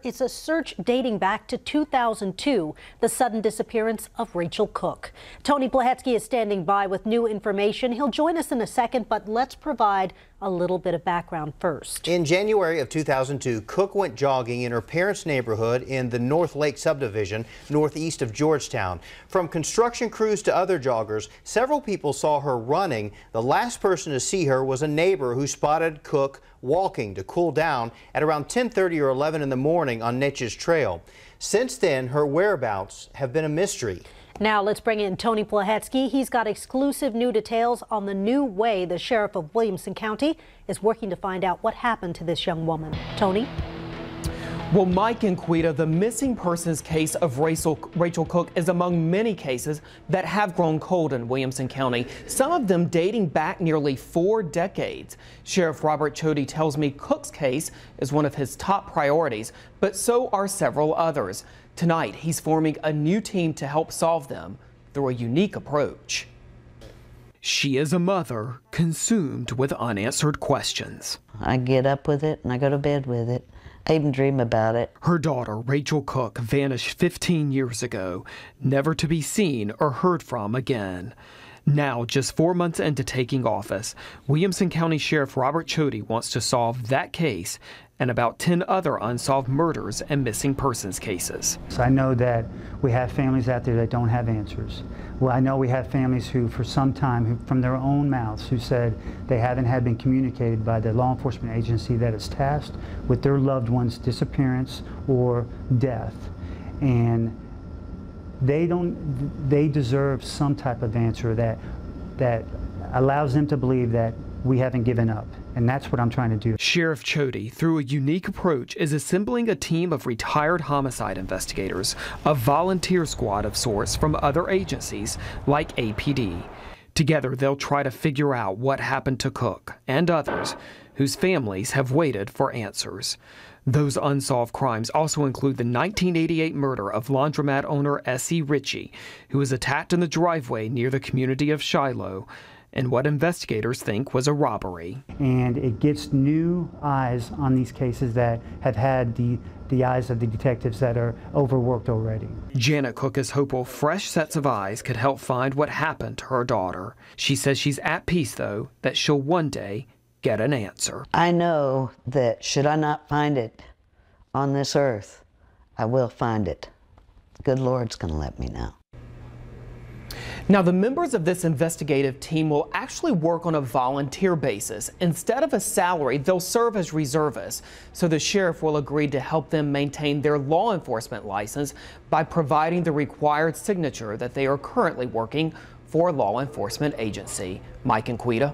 It's a search dating back to 2002, the sudden disappearance of Rachel Cook. Tony Blahetsky is standing by with new information. He'll join us in a second, but let's provide a little bit of background first. In January of 2002, Cook went jogging in her parents' neighborhood in the North Lake subdivision, northeast of Georgetown. From construction crews to other joggers, several people saw her running. The last person to see her was a neighbor who spotted Cook walking to cool down at around 10:30 or 11 in the morning on Netch's Trail. Since then, her whereabouts have been a mystery. Now let's bring in Tony Blahetsky. He's got exclusive new details on the new way the sheriff of Williamson County is working to find out what happened to this young woman. Tony? Well, Mike and Quita, the missing persons case of Rachel Cook is among many cases that have grown cold in Williamson County, some of them dating back nearly 4 decades. Sheriff Robert Chody tells me Cook's case is one of his top priorities, but so are several others. Tonight, he's forming a new team to help solve them through a unique approach. She is a mother consumed with unanswered questions. I get up with it and I go to bed with it. I even dream about it. Her daughter, Rachel Cook, vanished 15 years ago, never to be seen or heard from again. Now, just 4 months into taking office, Williamson County Sheriff Robert Chody wants to solve that case and about 10 other unsolved murders and missing persons cases. So I know that we have families out there that don't have answers. Well, I know we have families who, for some time, who, from their own mouths, who said they haven't had been communicated by the law enforcement agency that is tasked with their loved one's disappearance or death. And they deserve some type of answer that allows them to believe that we haven't given up. And that's what I'm trying to do. Sheriff Chody, through a unique approach, is assembling a team of retired homicide investigators, a volunteer squad of sorts from other agencies like APD. Together, they'll try to figure out what happened to Cook and others whose families have waited for answers. Those unsolved crimes also include the 1988 murder of laundromat owner S.E. Ritchie, who was attacked in the driveway near the community of Shiloh, and what investigators think was a robbery. And it gets new eyes on these cases that have had the eyes of the detectives that are overworked already. Janet Cook is hopeful fresh sets of eyes could help find what happened to her daughter. She says she's at peace, though, that she'll one day get an answer. I know that should I not find it on this earth, I will find it. The good Lord's going to let me know. Now, the members of this investigative team will actually work on a volunteer basis. Instead of a salary, they'll serve as reservists. So the sheriff will agree to help them maintain their law enforcement license by providing the required signature that they are currently working for a law enforcement agency. Mike and Quita.